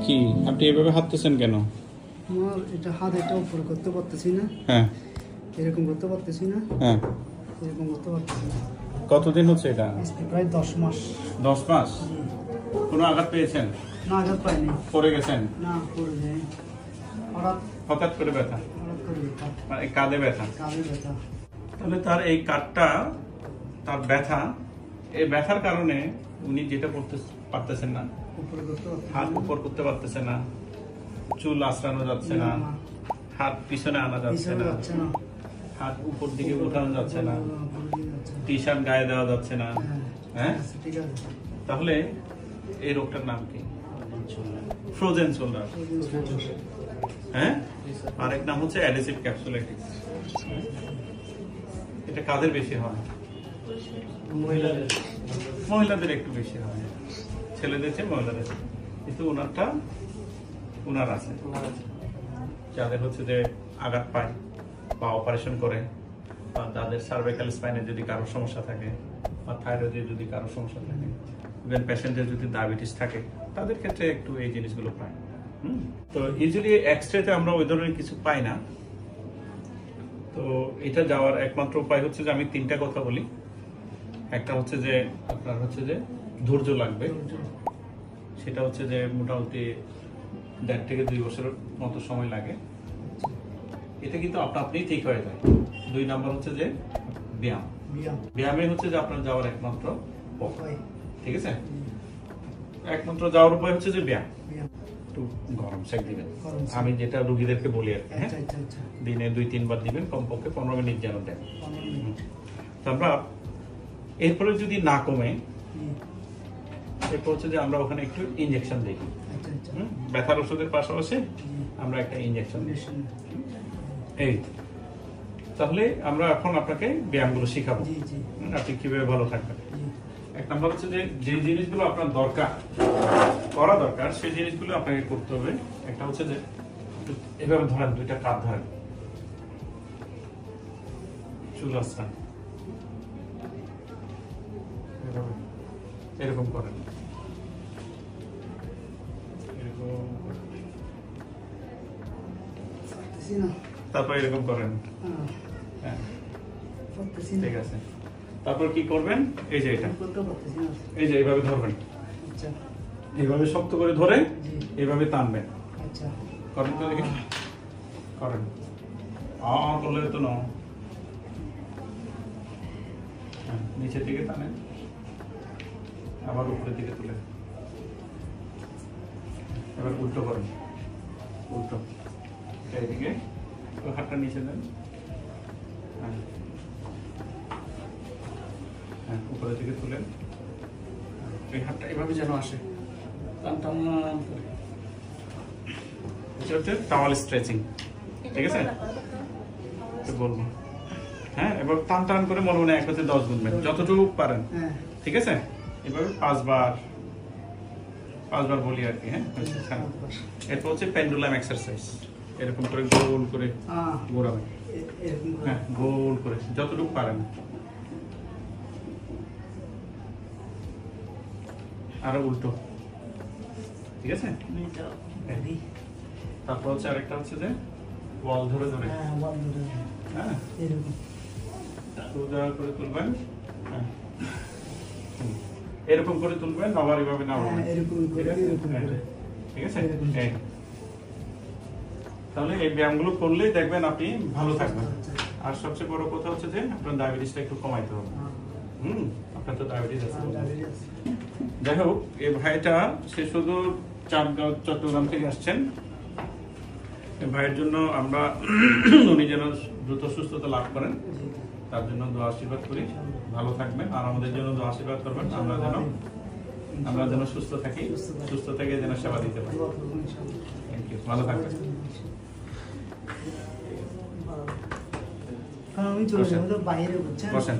কি আপনি এভাবে হাঁটতেছেন কেন? আমার এটা হাত এটা উপরে করতে পারতেছি না। হ্যাঁ, এরকম করতে পারতেছি না। হ্যাঁ। এরকম করতে পারতেছি না। কতদিন হচ্ছে এটা? আজকে প্রায় 10 মাস। 10 মাস। কোনো আঘাত পেয়েছেন? না, আঘাত পাইনি। পড়ে গেছেন? না, পড়ে যাই। হঠাৎ করে ব্যথা? হঠাৎ করে ব্যথা। মানে কাঁধে ব্যথা? কাঁধে ব্যথা। তাহলে তার এই কাঁধটা, তার ব্যথা, এই ব্যথার কারণে উনি যেটা করতে পারতেছেন না, উপরে করতে পারতেছি হাত উপর করতে পারতেছে না, চুল আঁচড়ানো যাচ্ছে না, হাত পিছনে আনা যাচ্ছে না, হাত উপর দিকে উঠানো যাচ্ছে না, টি শার্ট গায়ে দেওয়া যাচ্ছে না। হ্যাঁ, ঠিক আছে। তাহলে এই রোগটার নাম কি? Frozen shoulder. হ্যাঁ, আরেক নাম হচ্ছে অ্যাডহেসিভ ক্যাপসুলাইটিস। এটা কাদের বেশি হয়? মহিলাদের একটু বেশি হয়, ছেলেদের চেয়ে মহিলাদের। কিন্তু ওনার আছে, যাদের হচ্ছে যে আঘাত পায় বা অপারেশন করে, বা যাদের সার্ভাইকাল স্পাইনে যদি কারো সমস্যা থাকে, বা থাইরয়েডে যদি কারো সমস্যা থাকে, ইভেন পেশেন্টের যদি ডায়াবেটিস থাকে, তাদের ক্ষেত্রে একটু এই জিনিসগুলো পায়। তো ইউজুয়ালি এক্সরেতে আমরা ওই ধরনের কিছু পাই না। তো এটা যাওয়ার একমাত্র উপায় হচ্ছে যে আমি 3টা কথা বলি। একটা হচ্ছে যে আপনার হচ্ছে যে ধৈর্য লাগবে, সেটা হচ্ছে যে মোটামুটি 1.5 থেকে 2 বছরের মতো সময় লাগে। এটা কিন্তু আপনিই ঠিক হয়ে যায়। 2 নাম্বার হচ্ছে যে ব্যায়াম। ব্যায়ামে হচ্ছে যে আপনার যাওয়ার একমাত্র উপায়। ঠিক আছে, একমাত্র যাওয়ার উপায় হচ্ছে যে ব্যায়াম। একটু গরম সেক দিবেন, আমি যেটা রোগীদেরকে বলি আর কি। হ্যাঁ, দিনে 2-3 বার দিবেন, কমপক্ষে 15 মিনিট যেন দেন। তারপর এরপরে যদি না কমে, এরপর হচ্ছে যে আমরা ওখানে একটু ইনজেকশন দিই। ব্যথার ওষুধের পাশাপাশি আমরা একটা ইনজেকশন দিই। এই তাহলে আমরা এখন আপনাকে ব্যায়ামগুলো শিখাবো, আপনি কিভাবে ভালো থাকবেন। এক নাম্বার হচ্ছে যে জিনিসগুলো আপনার করা দরকার, সেই জিনিসগুলো আপনাকে করতে হবে। একটা হচ্ছে যে এভাবে ধরেন, 2টা কাঁধ ধরেন, চুল আশ্রান, এরকম করেন, তারপর এরকম করেন। হ্যাঁ, ঠিক আছে। তারপর কি করবেন? এই যে এটা, এই যে এইভাবে ধরবেন, এইভাবে শক্ত করে ধরে এইভাবে টানবেন। করেন তো, দেখি করেন। করলে তো না, নিচের দিকে টানেন, আবার উপরের দিকে তুলে, এবার উল্টো করেন, উল্টো এইদিকে হাতটা নিচে দেন, উপরের দিকে তুলেন, এই হাতটা এভাবে যেন আসে, টান টান করে। এটা হচ্ছে টাওয়াল স্ট্রেচিং। ঠিক আছে, বলবো। হ্যাঁ, এবার টান টান করে মনে মনে 1 হতে 10 গুনবেন, যতটুকু পারেন। ঠিক আছে, এভাবে 5 বার বলি আর কি। হ্যাঁ, এরপর হচ্ছে পেন্ডুলাম এক্সারসাইজ। এরকম করে গোল করে ঘোরাবেন। হ্যাঁ, গোল করে যতটুকু পারেন। আর উল্টো। ঠিক আছে, তারপর হচ্ছে আরেকটা হচ্ছে যে ওয়াল ধরে ধরে। হ্যাঁ, সোজা করে তুলবেন, এরকম করে তুলবেন, আবার এভাবে নামাবেন। ঠিক আছে, তাহলে এই ব্যায়ামগুলো করলেই দেখবেন আপনি ভালো থাকবেন। আর সবচেয়ে বড় কথা হচ্ছে যে আপনার ডায়াবেটিসটা একটু কমাইতে হবে। আপনার তো ডায়াবেটিস আছে। যাই হোক, এই ভাইটা সে শুধু চাঁদগাঁও চট্টগ্রাম থেকে আসছেন। এই ভাইয়ের জন্য আমরা উনি যেন দ্রুত সুস্থতা লাভ করেন, তার জন্য দোয়া আশীর্বাদ করি। ভালো থাকবেন, আর আমাদের জন্য দোয়া আশীর্বাদ করবেন, আমরা যেন সুস্থ থাকি, সুস্থ থেকে যেন সেবা দিতে পারি। থ্যাংক ইউ, ভালো থাকবেন। আমি চলে যাবো বাইরে, বুঝছেন? বসেন।